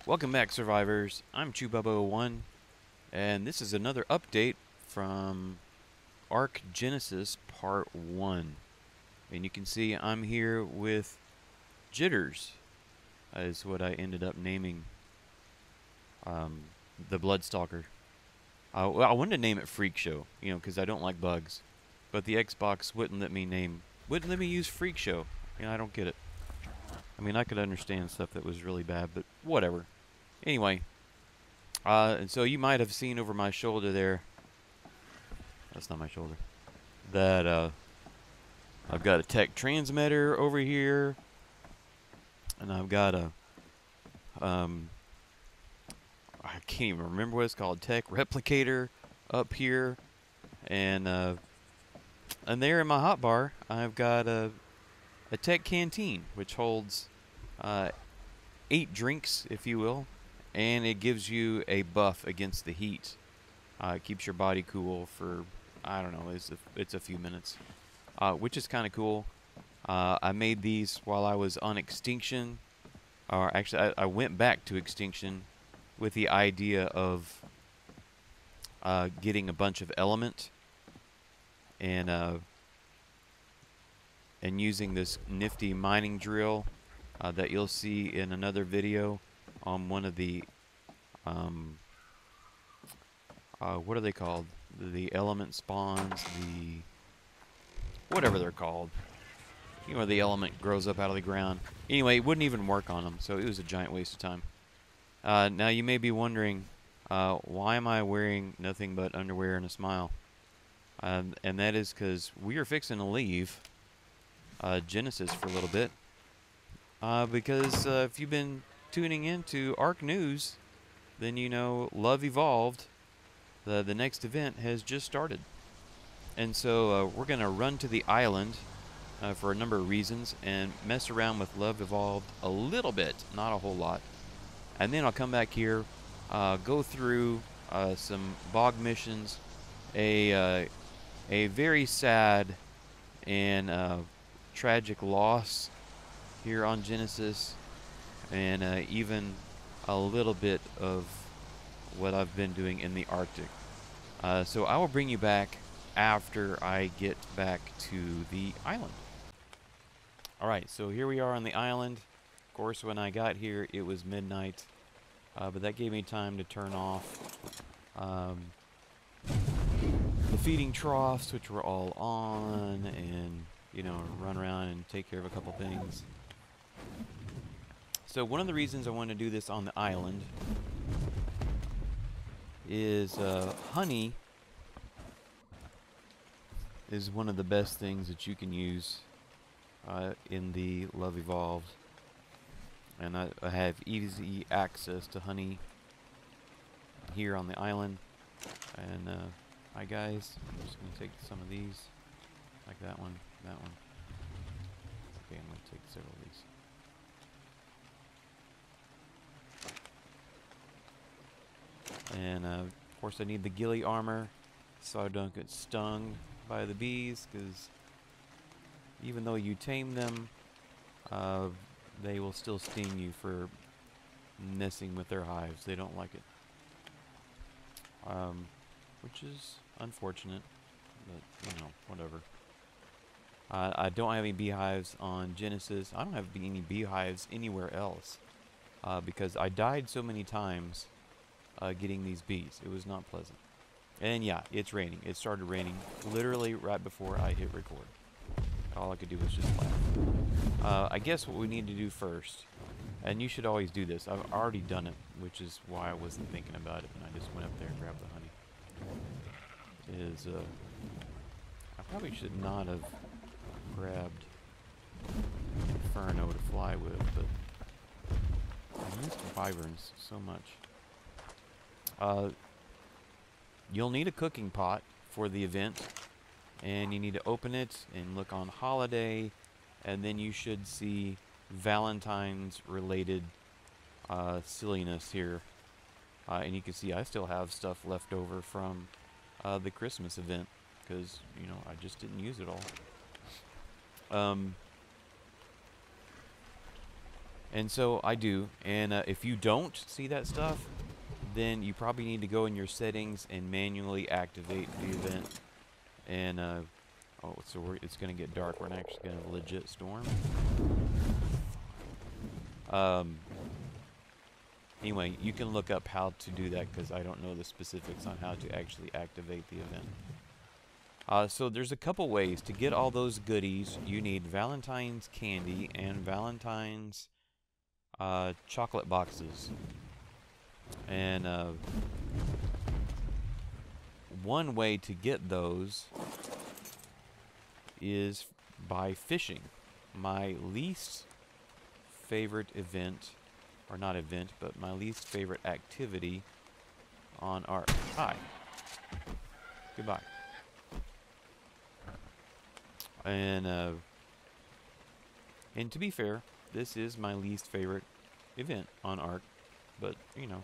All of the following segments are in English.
Welcome back, survivors. I'm Chububba01, and this is another update from Ark Genesis Part 1. And you can see I'm here with Jitters, is what I ended up naming the Bloodstalker. Well, I wanted to name it Freak Show, because I don't like bugs. But the Xbox wouldn't let me use Freak Show. I don't get it. I mean, I could understand stuff that was really bad, but whatever. Anyway, and so you might have seen over my shoulder there. That's not my shoulder. That I've got a tech transmitter over here, and I've got a I can't even remember what it's called, tech replicator up here, and there in my hotbar I've got a tech canteen which holds 8 drinks, if you will, and it gives you a buff against the heat. It keeps your body cool for, I don't know, it's a few minutes, which is kind of cool. I made these while I was on extinction, or actually I went back to extinction with the idea of getting a bunch of element and using this nifty mining drill that you'll see in another video on one of the what are they called? The element spawns, whatever they're called. The element grows up out of the ground. Anyway, it wouldn't even work on them, so it was a giant waste of time. Now you may be wondering, why am I wearing nothing but underwear and a smile? And that is because we are fixing to leave Genesis for a little bit. Because if you've been tuning into Ark News, then you know Love Evolved, the next event, has just started. And so we're going to run to the island for a number of reasons and mess around with Love Evolved a little bit, not a whole lot. And then I'll come back here, go through some bog missions, a very sad and tragic loss here on Genesis, and even a little bit of what I've been doing in the Arctic. So I will bring you back after I get back to the island. Alright, so here we are on the island. Of course, when I got here, it was midnight, but that gave me time to turn off the feeding troughs, which were all on, and, run around and take care of a couple things. So one of the reasons I wanted to do this on the island is honey is one of the best things that you can use in the Love Evolved. And I have easy access to honey here on the island. And hi guys, I'm just going to take some of these, like that one, that one. Okay, I'm going to take several of these. And of course I need the ghillie armor so I don't get stung by the bees, because even though you tame them, they will still sting you for messing with their hives. They don't like it, which is unfortunate, but whatever. I don't have any beehives on Genesis. I don't have any beehives anywhere else, because I died so many times getting these bees. It was not pleasant. And yeah, it's raining. It started raining literally right before I hit record. All I could do was just laugh. I guess what we need to do first, and you should always do this, I've already done it, which is why I wasn't thinking about it, and I just went up there and grabbed the honey, is I probably should not have grabbed Inferno to fly with, but I used wyverns so much. You'll need a cooking pot for the event, and you need to open it and look on holiday, and then you should see Valentine's related silliness here. And you can see I still have stuff left over from the Christmas event, because I just didn't use it all. And so I do. And if you don't see that stuff, then you probably need to go in your settings and manually activate the event. And oh, so it's going to get dark. We're actually going to have a legit storm. Anyway, you can look up how to do that because I don't know the specifics on how to actually activate the event. So there's a couple ways to get all those goodies. You need Valentine's candy and Valentine's chocolate boxes. And one way to get those is by fishing. My least favorite event, or not event, but my least favorite activity on Ark. Hi. Goodbye. And to be fair, this is my least favorite event on Ark, but you know,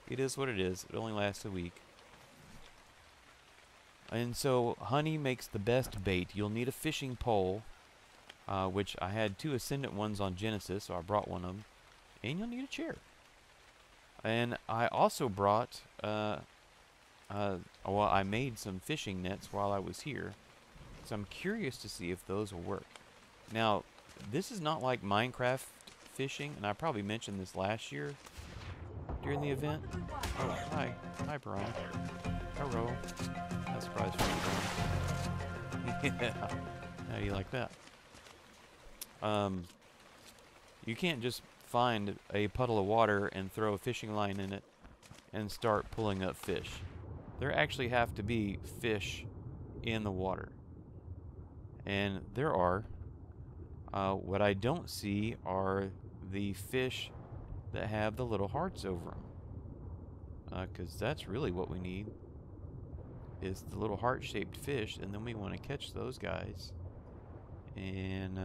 it is what it is. It only lasts a week. And so honey makes the best bait. You'll need a fishing pole, which I had 2 Ascendant ones on Genesis, so I brought one of them. And you'll need a chair. And I also brought, well, I made some fishing nets while I was here. So I'm curious to see if those will work. Now, this is not like Minecraft fishing, and I probably mentioned this last year during the event. Oh, hi. Hi, Brian. Hello. Not surprised for you, Brian. Yeah. How do you like that? You can't just find a puddle of water and throw a fishing line in it and start pulling up fish. There actually have to be fish in the water. And there are. What I don't see are the fish that have the little hearts over them. Because that's really what we need, is the little heart-shaped fish, and then we want to catch those guys. And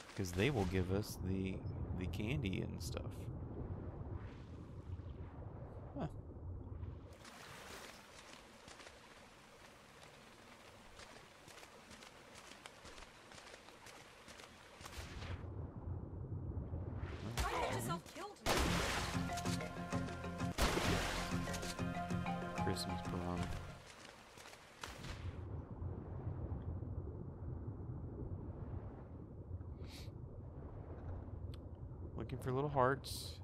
because they will give us the candy and stuff. Huh. Christmas prom. Looking for little hearts.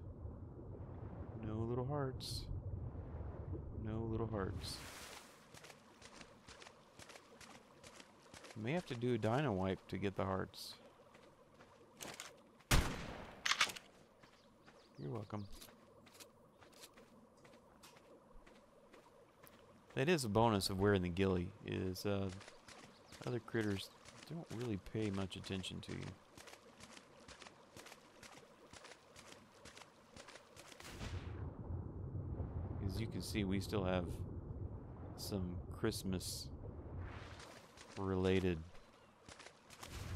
No little hearts. No little hearts. You may have to do a dino wipe to get the hearts. You're welcome. That is a bonus of wearing the ghillie, is other critters don't really pay much attention to you. As you can see, we still have some Christmas related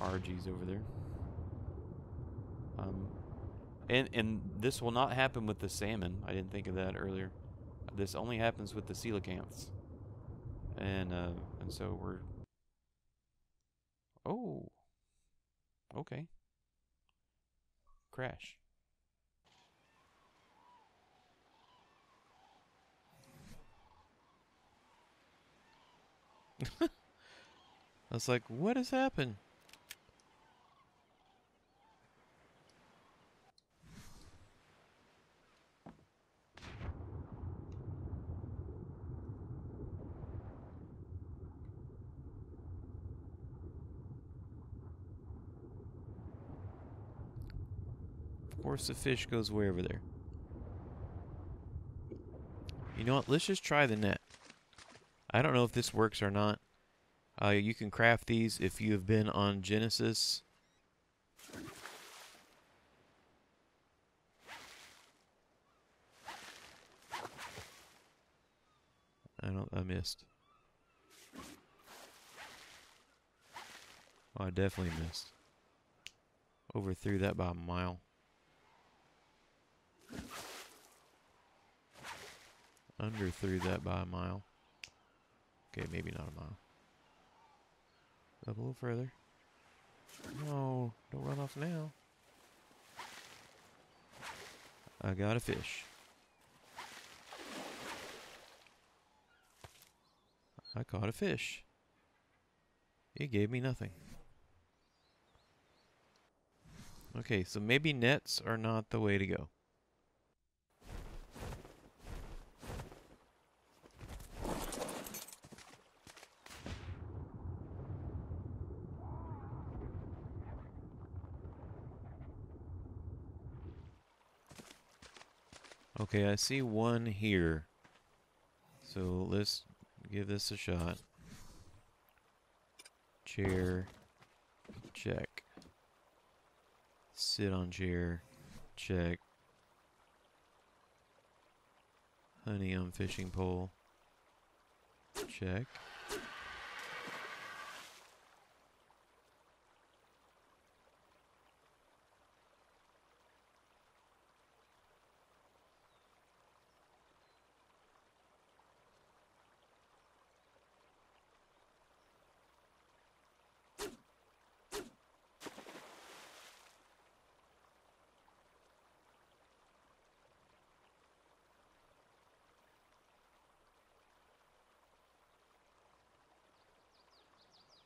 RGs over there. And this will not happen with the salmon. I didn't think of that earlier. This only happens with the coelacanths. And so we're... Oh. Okay. Crash. I was like, what has happened? Of course the fish goes way over there. You know what? Let's just try the net. I don't know if this works or not. You can craft these if you have been on Genesis. I missed. Oh, I definitely missed. Overthrew that by a mile. Underthrew that by a mile. Okay, maybe not a mile. Up a little further. No, don't run off now. I got a fish. I caught a fish. It gave me nothing. Okay, so maybe nets are not the way to go. Okay, I see one here. So let's give this a shot. Chair. Check. Sit on chair. Check. Honey on fishing pole. Check.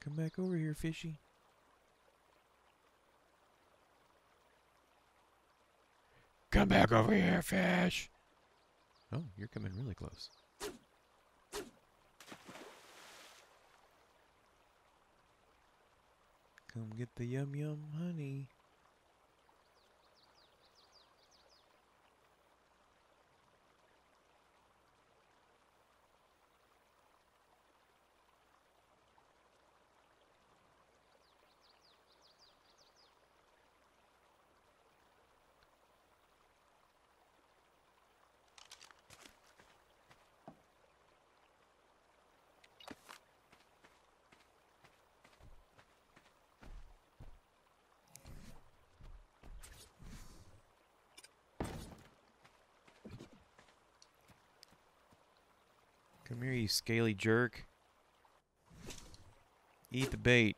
Come back over here, fishy. Come back over here, fish. Oh, you're coming really close. Come get the yum yum honey. Come here, you scaly jerk. Eat the bait.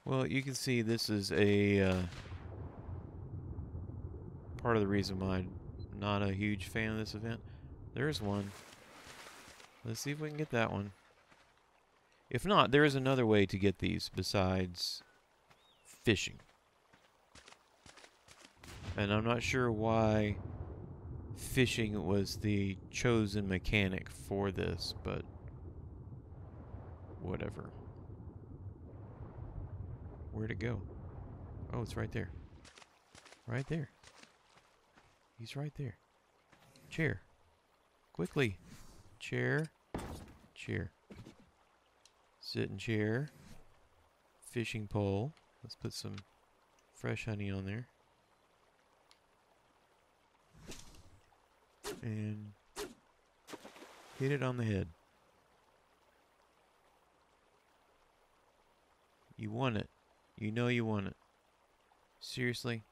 Well, you can see this is a part of the reason why I'm not a huge fan of this event. There's one. Let's see if we can get that one. If not, there is another way to get these besides fishing. And I'm not sure why fishing was the chosen mechanic for this, but whatever. Where'd it go? Oh, it's right there. Right there. He's right there. Chair. Quickly. Chair. Chair. Sit in chair. Fishing pole. Let's put some fresh honey on there. And hit it on the head. You want it. You know you want it. Seriously?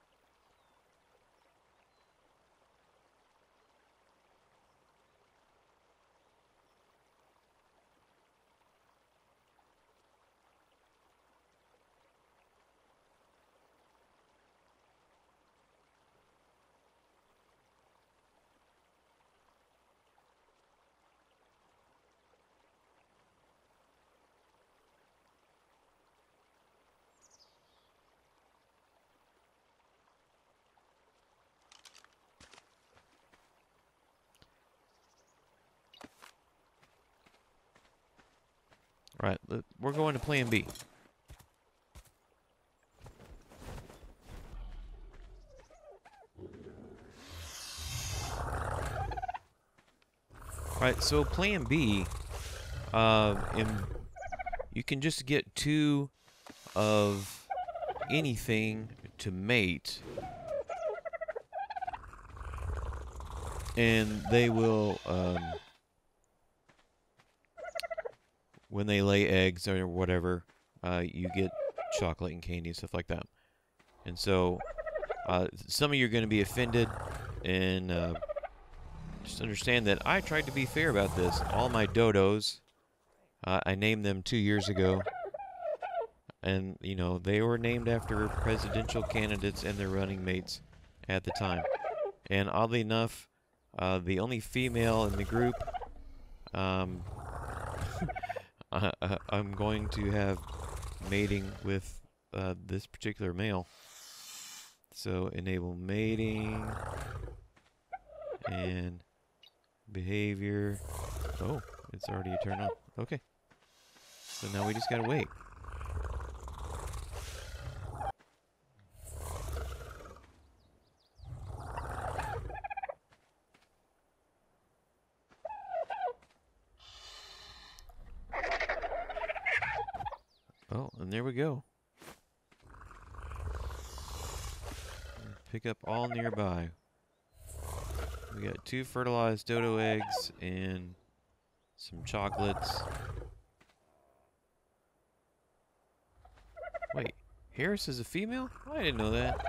Right, we're going to plan B. Alright, so plan B, you can just get 2 of anything to mate, and they will, when they lay eggs or whatever, you get chocolate and candy and stuff like that. And so, some of you are going to be offended, and just understand that I tried to be fair about this. All my dodos, I named them 2 years ago, and, you know, they were named after presidential candidates and their running mates at the time. And oddly enough, the only female in the group, I'm going to have mating with this particular male. So enable mating and behavior. Oh, it's already turned on. Okay. So now we just gotta wait. Oh, and there we go. Pick up all nearby. We got 2 fertilized dodo eggs and some chocolates. Wait, Harris is a female? I didn't know that.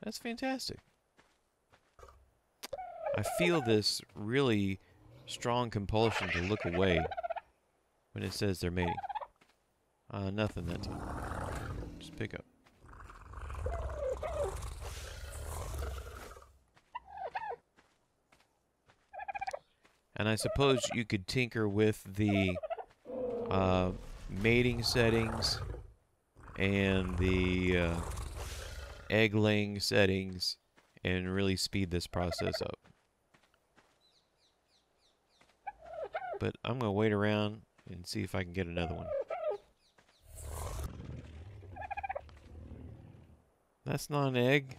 That's fantastic. I feel this really strong compulsion to look away when it says they're mating. Nothing that time. Just pick up. And I suppose you could tinker with the mating settings and the egg laying settings and really speed this process up. But I'm going to wait around and see if I can get another one. That's not an egg.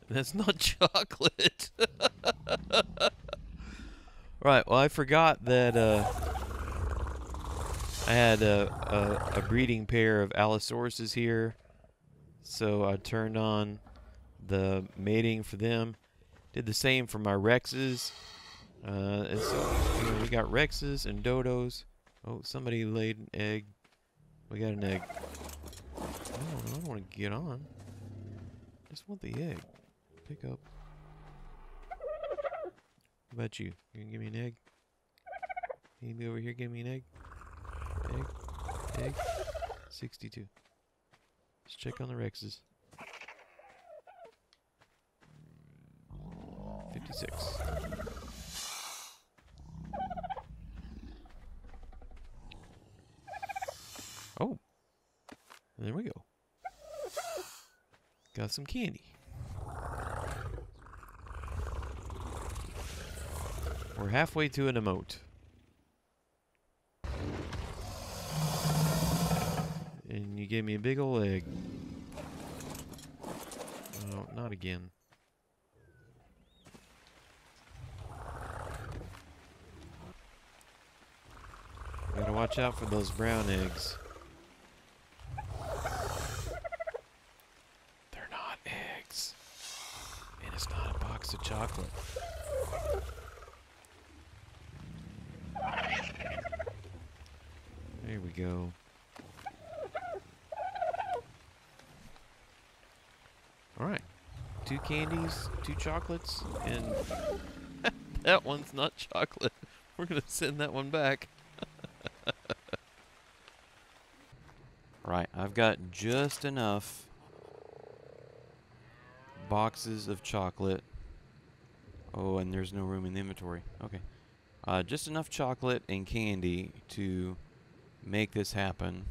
That's not chocolate. Right, well, I forgot that I had a breeding pair of Allosauruses here, so I turned on the mating for them. Did the same for my Rexes, and so you know, we got Rexes and Dodos. Oh, somebody laid an egg. We got an egg. Oh, I don't want to get on. I just want the egg. Pick up. How about you? You gonna give me an egg? Anybody over here give me an egg? Egg? Egg? 62. Let's check on the Rexes. 56. Oh. There we go. Got some candy. We're halfway to an emote. And you gave me a big ol' egg. Oh, not again. Gotta watch out for those brown eggs. They're not eggs. And it's not a box of chocolate. There we go. Alright. 2 candies, 2 chocolates, and that one's not chocolate. We're gonna send that one back. Right, I've got just enough boxes of chocolate. Oh, and there's no room in the inventory. Okay. Just enough chocolate and candy to make this happen.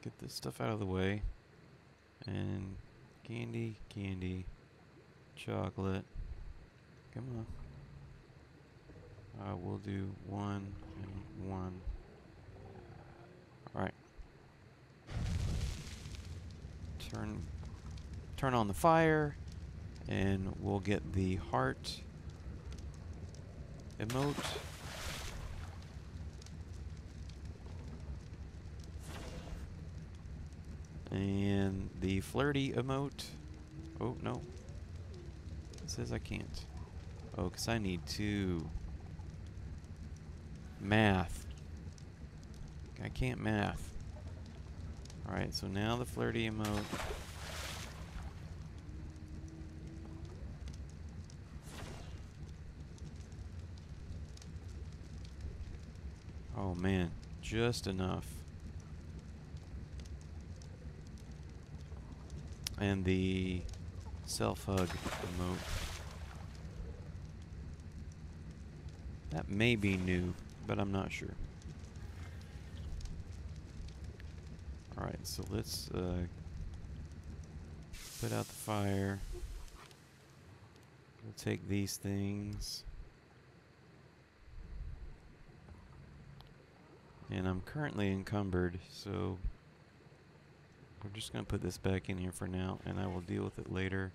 Get this stuff out of the way. And candy, candy, chocolate. Come on. We'll do 1 and 1. Alright. turn on the fire, and we'll get the heart emote. And the flirty emote. Oh, no. It says I can't. Oh, because I need to. Math. I can't math. Alright, so now the flirty emote. Oh man, just enough. And the self-hug emote. That may be new, but I'm not sure. Alright, so let's put out the fire. We'll take these things. And I'm currently encumbered, so we're just going to put this back in here for now, and I will deal with it later.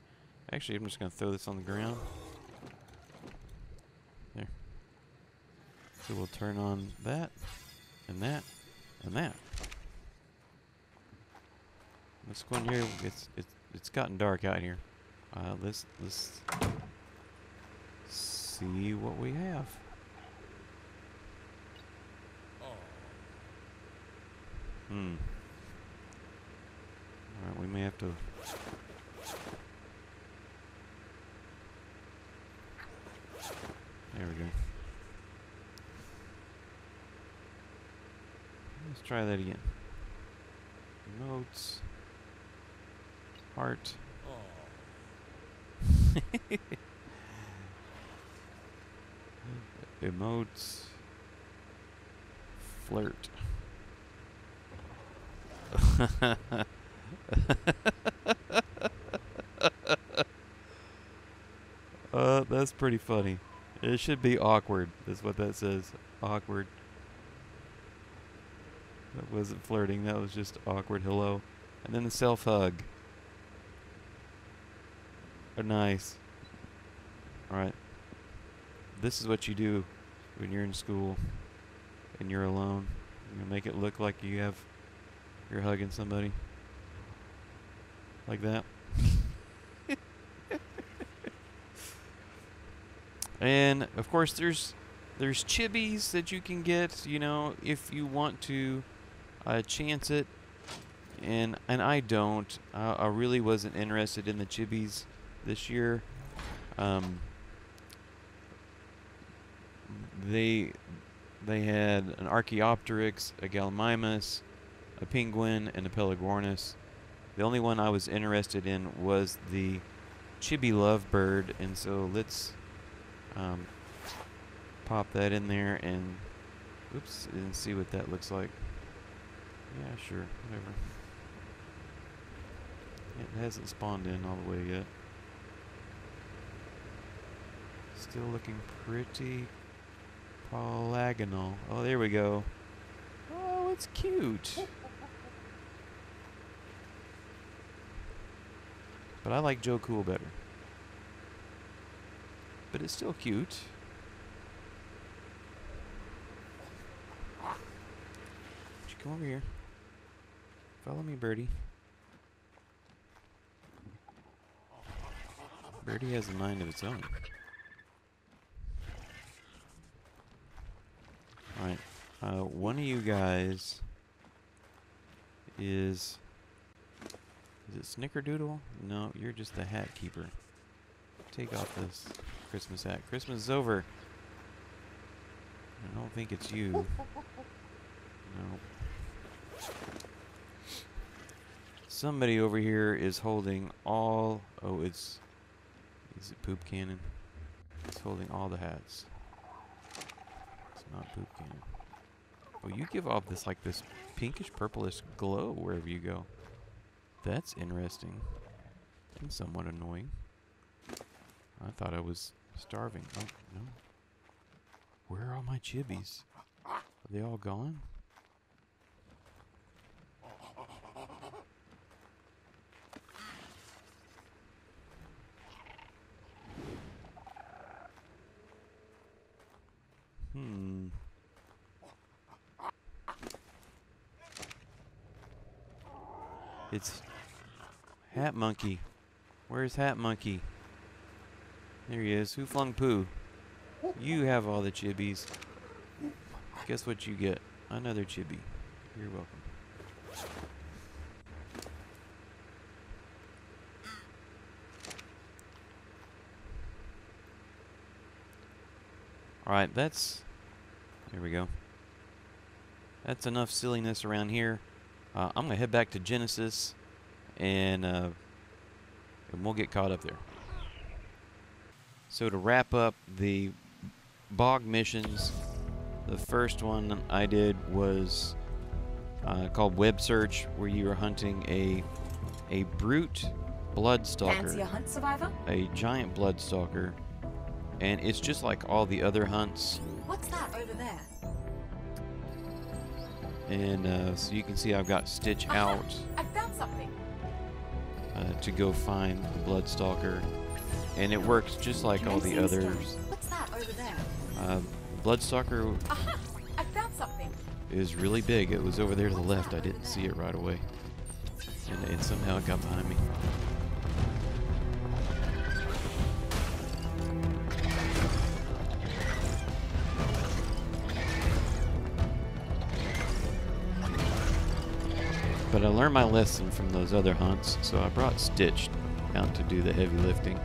Actually, I'm just going to throw this on the ground. There. So we'll turn on that, and that, and that. Let's go in here. It's gotten dark out here. Let's see what we have. Alright, we may have to... There we go. Let's try that again. Emotes. Heart. Emotes. Flirt. That's pretty funny. It should be awkward. That's what that says. Awkward. That wasn't flirting. That was just awkward. Hello. And then the self-hug. Oh, nice. Alright. This is what you do when you're in school and you're alone. You make it look like you're hugging somebody. Like that. And of course there's Chibis that you can get, you know, if you want to chance it. And I don't. I really wasn't interested in the Chibis this year. They had an Archaeopteryx, a Gallimimus, a penguin, and a Pelagornis. The only one I was interested in was the Chibi lovebird, and so let's pop that in there and oops, and see what that looks like. Yeah, sure, whatever. It hasn't spawned in all the way yet. Still looking pretty polygonal. Oh, there we go. Oh, it's cute. But I like Joe Cool better. But it's still cute. Would you come over here? Follow me, Birdie. Birdie has a mind of its own. Alright. One of you guys is it Snickerdoodle? No, you're just the hat keeper. Take off this Christmas hat. Christmas is over. I don't think it's you. No. Somebody over here is holding all... Oh, it's... Is it Poop Cannon? It's holding all the hats. It's not Poop Cannon. Oh, you give off this, like, this pinkish purplish glow wherever you go. That's interesting. And somewhat annoying. I thought I was starving. Oh, no. Where are all my Chibis? Are they all gone? It's Hat Monkey. Where's Hat Monkey? There he is. Who flung poo? You have all the chibis. Guess what you get? Another chibi. You're welcome. Alright, there we go. That's enough silliness around here. I'm going to head back to Genesis, and we'll get caught up there. So to wrap up the bog missions, the first one I did was called Web Search, where you are hunting a brute bloodstalker. Fancy a hunt, survivor? A giant bloodstalker. And it's just like all the other hunts. What's that over there? And so you can see I've got Stitch out I found something. to go find the bloodstalker. And it works just like all the others. What's that over there? Bloodstalker Aha! I found something. is really big. It was over there to the left. I didn't see it right away. And somehow it got behind me. But I learned my lesson from those other hunts, so I brought Stitch out to do the heavy lifting.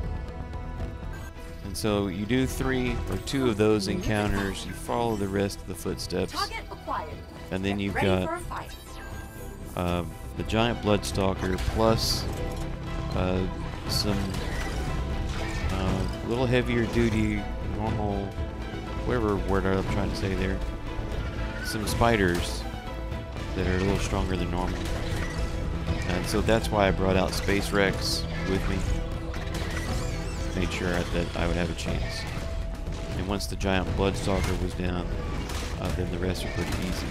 And so you do 3 or 2 of those encounters, you follow the rest of the footsteps, Target acquired. and then you've Ready got for a fight. the giant bloodstalker plus some little heavier duty, normal, whatever word I'm trying to say there, some spiders that are a little stronger than normal. And so that's why I brought out Space Rex with me. Made sure that I would have a chance. And once the giant bloodstalker was down, then the rest are pretty easy.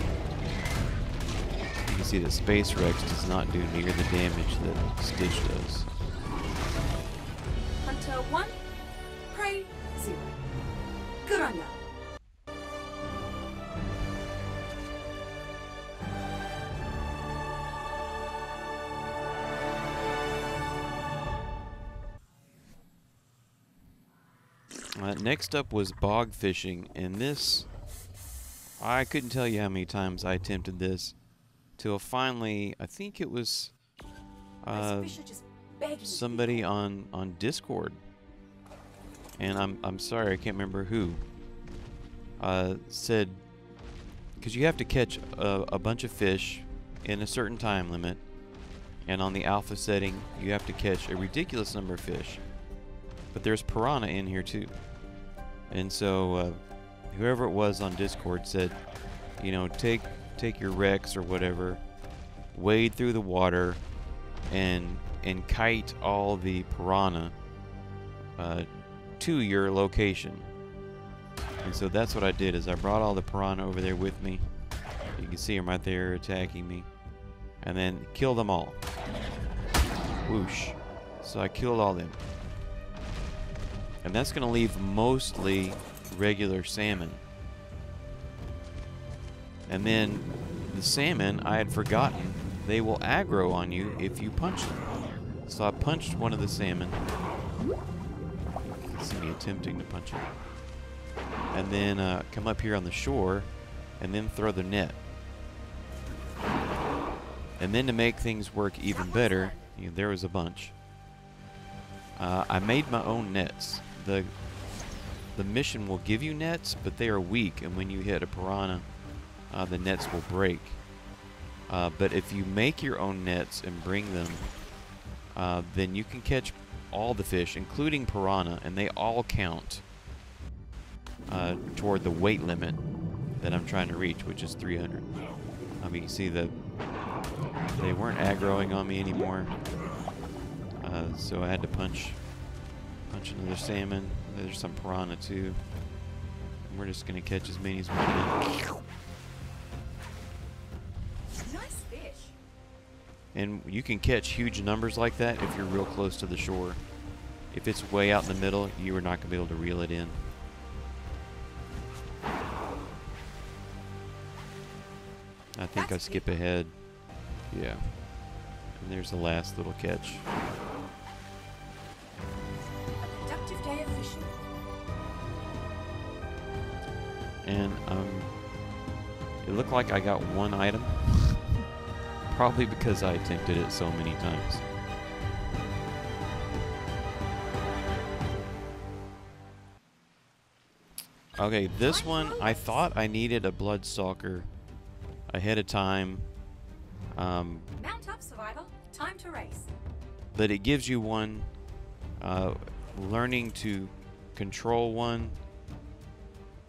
You can see that Space Rex does not do near the damage that Stitch does. Hunter 1, prey 0. Good on ya. Next up was Bog Fishing, and this, I couldn't tell you how many times I attempted this, till finally, I think it was somebody on Discord, and I'm sorry, I can't remember who, said, because you have to catch a bunch of fish in a certain time limit, and on the alpha setting, you have to catch a ridiculous number of fish. But there's piranha in here too. And so whoever it was on Discord said, you know, take your Rex or whatever, wade through the water and kite all the piranha to your location. And so that's what I did, is I brought all the piranha over there with me. You can see them right there attacking me. And then kill them all. Whoosh. So I killed all them. And that's going to leave mostly regular salmon. And then the salmon, I had forgotten, they will aggro on you if you punch them. So I punched one of the salmon. You can see me attempting to punch it. And then come up here on the shore and then throw the net. And then to make things work even better, you know, there was a bunch. I made my own nets. The mission will give you nets, but they are weak, and when you hit a piranha, the nets will break. But if you make your own nets and bring them, then you can catch all the fish, including piranha, and they all count toward the weight limit that I'm trying to reach, which is 300. You can see that they weren't aggroing on me anymore, so I had to punch another salmon. There's some piranha too. And we're just gonna catch as many as we can. Nice fish. And you can catch huge numbers like that if you're real close to the shore. If it's way out in the middle, you are not gonna be able to reel it in. I think I That's skip big. ahead. Yeah. And there's the last little catch. A productive day of fishing. And it looked like I got one item. Probably because I attempted it so many times. Okay, this one, I thought I needed a Bloodstalker ahead of time. Mount up, survival. Time to race. But it gives you one. Learning to control one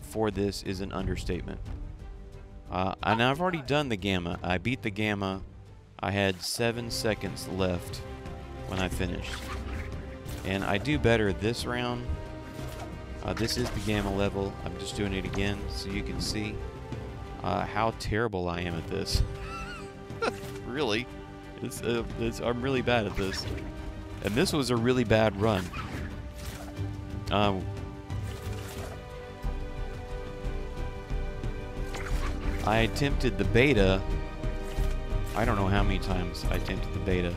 for this is an understatement. And I've already done the Gamma. I beat the Gamma. I had 7 seconds left when I finished. And I do better this round. This is the Gamma level. I'm just doing it again so you can see how terrible I am at this. Really. I'm really bad at this. And this was a really bad run. I attempted the beta. I don't know how many times I attempted the beta.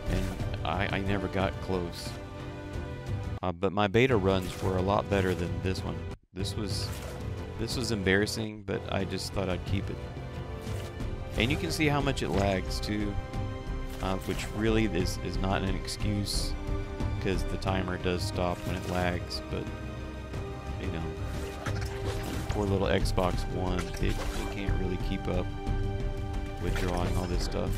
And I never got close. But my beta runs were a lot better than this one. This was embarrassing, but I just thought I'd keep it. And you can see how much it lags too, which really is not an excuse, because the timer does stop when it lags. But you know, poor little Xbox One, it can't really keep up with drawing all this stuff.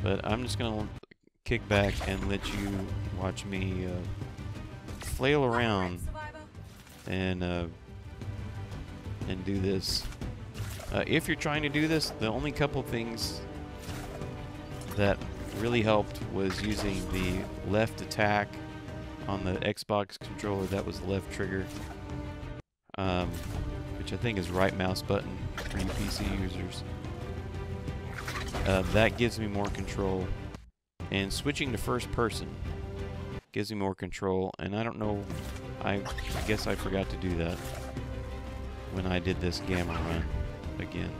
But I'm just gonna kick back and let you watch me flail around and do this. If you're trying to do this, the only couple things that really helped was using the left attack on the Xbox controller. That was the left trigger, which I think is right mouse button for you PC users. That gives me more control, and switching to first person gives me more control. And I don't know, I guess I forgot to do that when I did this Gamma run again.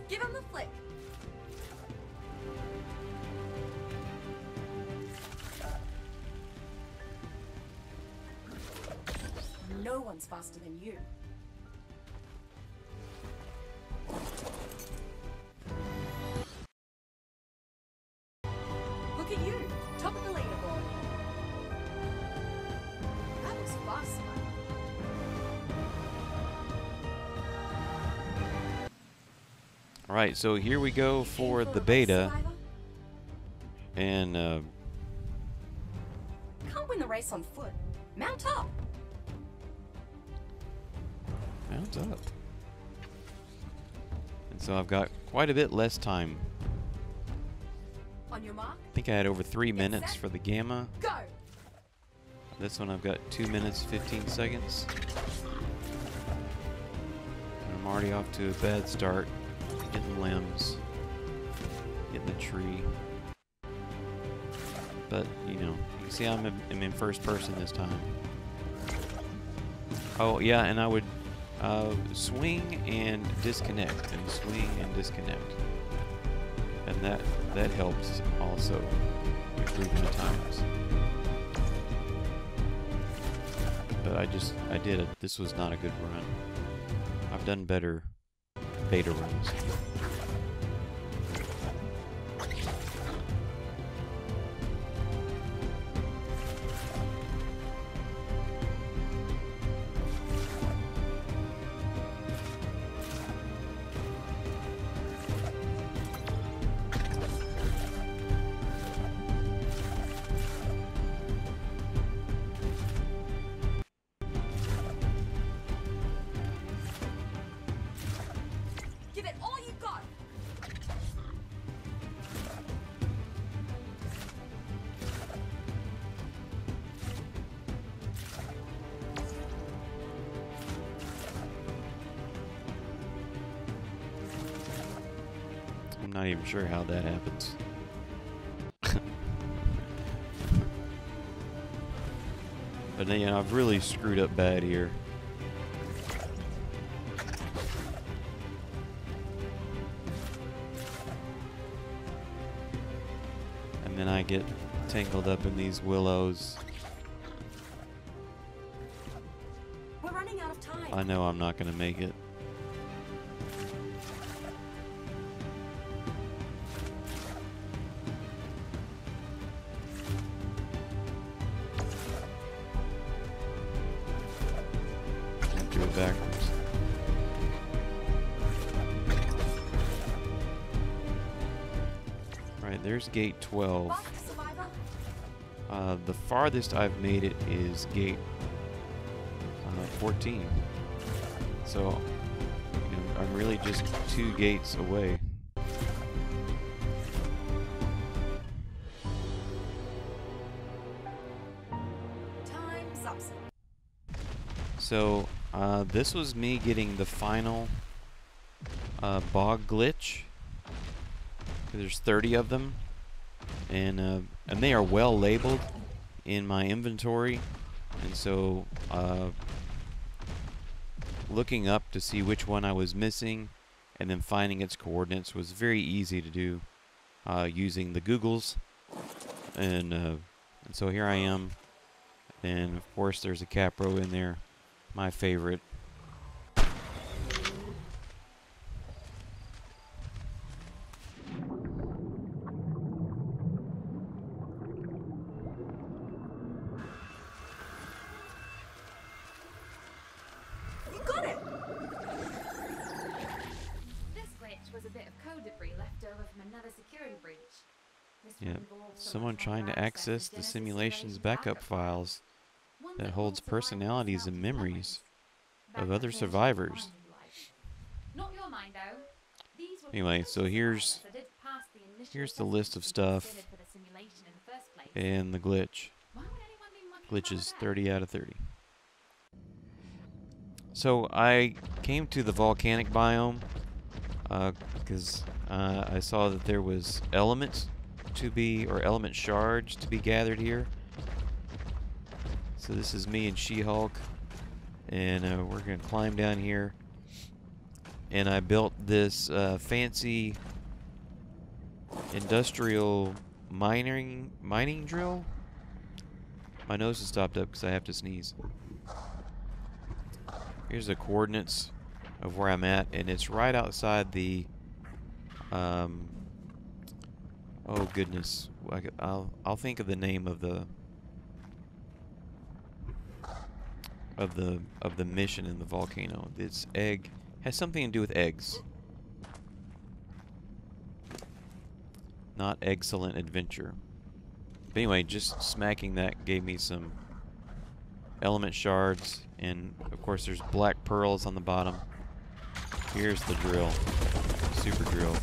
Give him the flick. No one's faster than you. Look at you, top of the leaderboard. That was fast, man. Alright, so here we go for the beta. And Can't win the race on foot. Mount up. mount up. And so I've got quite a bit less time. On your mark. I think I had over 3 minutes set. for the gamma. Go. This one I've got 2 minutes, 15 seconds. And I'm already off to a bad start. Hitting limbs. Hitting the tree. But, you know, you can see I'm in first person this time. Oh, yeah, and I would swing and disconnect, and swing and disconnect. And that helps also improve my times. But this was not a good run. I've done better beta runs. Give it all you got. I'm not even sure how that happens. But then, you know, I've really screwed up bad here. And then I get tangled up in these willows. We're running out of time. I know I'm not gonna make it. Can't do it backwards. Right, there's gate 12. Bog survivor. The farthest I've made it is gate 14. So, you know, I'm really just 2 gates away. Time's up. So, this was me getting the final bog glitch. There's 30 of them, and they are well labeled in my inventory, and so looking up to see which one I was missing and then finding its coordinates was very easy to do using the Googles, and so here I am, and of course there's a capro in there, my favorite. You got it. This glitch was a bit of code debris left over from another security breach. This one Yeah, involved someone trying to electronic access the Genesis simulation's backup files One that holds also aligned personalities itself and to memories memories. of Backup other versions survivors. of mind life. Not your mind, though. These were Anyway, potential so here's survivors that did pass the initial here's the list of assessments to be stuff considered for the simulation in the first place. and the glitch. Why would anyone be mucking Glitch around is with that? 30 out of 30. So I came to the volcanic biome because I saw that there was elements to be, or element shards to be gathered here. So this is me and SheHulk, and we're gonna climb down here. And I built this fancy industrial mining drill. My nose is stopped up because I have to sneeze. Here's the coordinates of where I'm at, and it's right outside the oh goodness, I'll think of the name of the mission in the volcano. It's egg, has something to do with eggs. Not excellent adventure. But anyway, just smacking that gave me some element shards, and of course there's black pearls on the bottom. Here's the drill. super drill.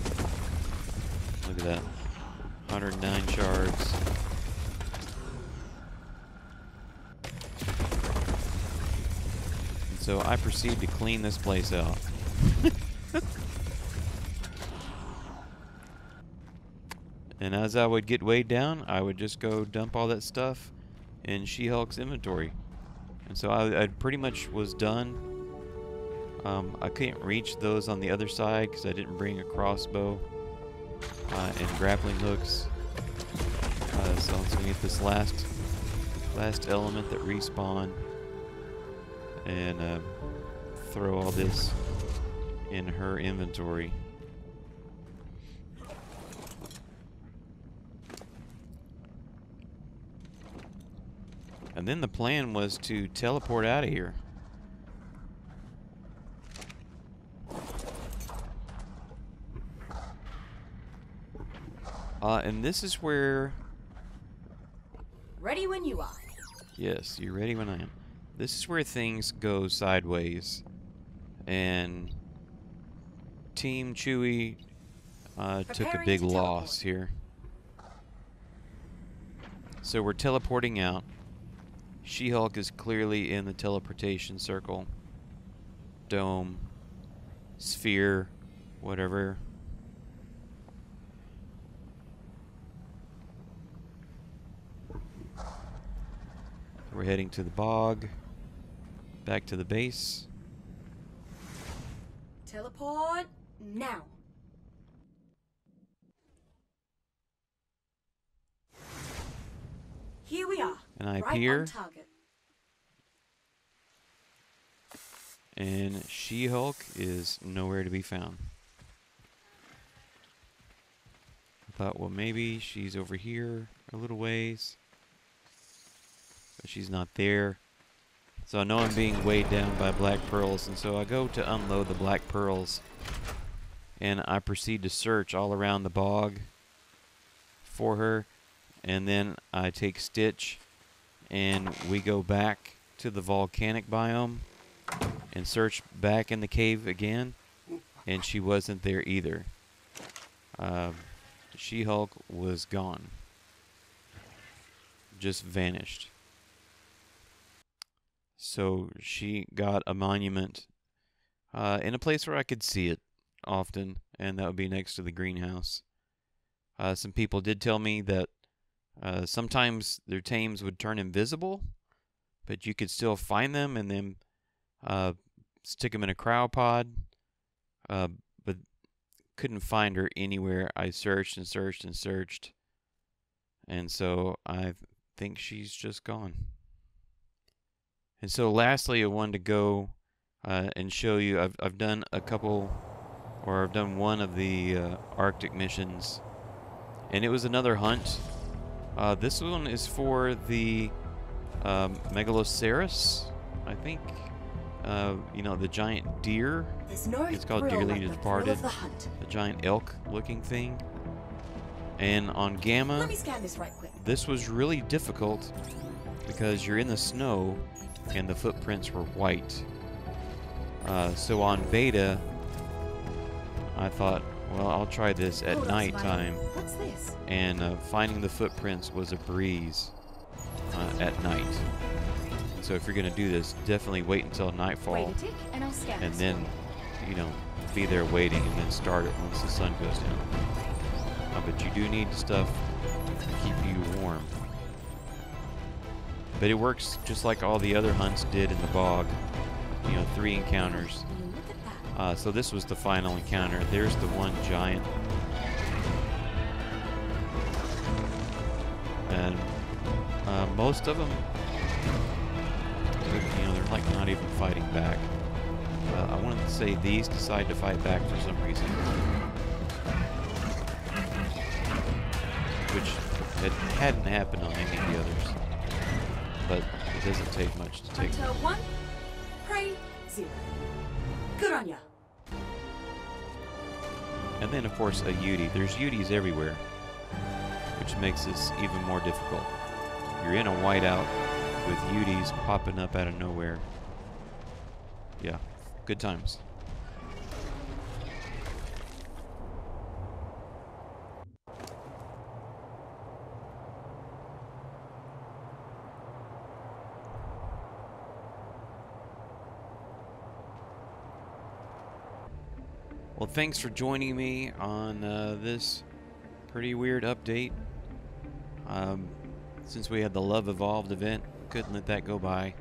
Look at that. 109 shards. And so I proceed to clean this place out. And as I would get weighed down, I would just go dump all that stuff in SheHulk's inventory. And so I pretty much was done. I couldn't reach those on the other side because I didn't bring a crossbow and grappling hooks. So I'm just gonna get this last element that respawn and throw all this in her inventory. And then the plan was to teleport out of here. And this is where... Ready when you are. Yes, you're ready when I am. This is where things go sideways. And Team Chewie took a big loss here. So we're teleporting out. SheHulk is clearly in the teleportation circle. Dome. Sphere. Whatever. We're heading to the bog. Back to the base. Teleport now. Here we are. And I right appear. on target. And SheHulk is nowhere to be found. I thought, well, maybe she's over here a little ways. But she's not there. So I know I'm being weighed down by black pearls, and so I go to unload the black pearls. And I proceed to search all around the bog for her. And then I take Stitch, and we go back to the volcanic biome and search back in the cave again, and she wasn't there either. SheHulk was gone. Just vanished. So she got a monument in a place where I could see it often, and that would be next to the greenhouse. Some people did tell me that sometimes their tames would turn invisible, but you could still find them and then stick them in a cryopod, but couldn't find her anywhere. I searched and searched and searched, and so I think she's just gone. And so lastly, I wanted to go and show you, I've done a couple, or I've done one of the Arctic missions, and it was another hunt. This one is for the Megaloceros, I think. You know, the giant deer. It's called Dearly Departed. The giant elk-looking thing. And on Gamma, Let me scan this right quick. this was really difficult because you're in the snow and the footprints were white. So on Beta, I thought, well, I'll try this at nighttime. What's this? And finding the footprints was a breeze at night. So if you're going to do this, definitely wait until nightfall, Wait a tick, and I'll scan and this then, for you. you know, be there waiting, and then start it once the sun goes down. But you do need stuff to keep you warm. But it works just like all the other hunts did in the bog. You know, 3 encounters. Look at that. So this was the final encounter. There's the one giant. And most of them, you know, they're like not even fighting back. I wanted to say these decide to fight back for some reason, which hadn't happened on any of the others. But it doesn't take much to take. Hunter 1, prey 0. Good on ya. And then, of course, a Yudi. There's Yudis everywhere, which makes this even more difficult. You're in a whiteout with Yudis popping up out of nowhere. Yeah, good times. Well, thanks for joining me on this pretty weird update. Since we had the Love Evolved event, couldn't let that go by.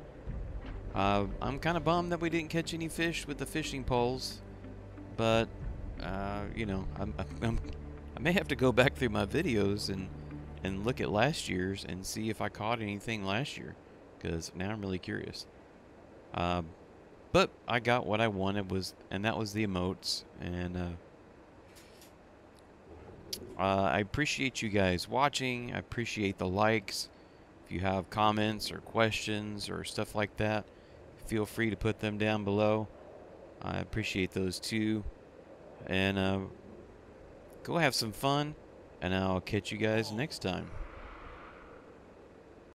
I'm kind of bummed that we didn't catch any fish with the fishing poles, but you know, I may have to go back through my videos and look at last year's and see if I caught anything last year, because now I'm really curious. But I got what I wanted, and that was the emotes, and I appreciate you guys watching. I appreciate the likes. If you have comments or questions or stuff like that, feel free to put them down below. I appreciate those too. And go have some fun, and I'll catch you guys next time.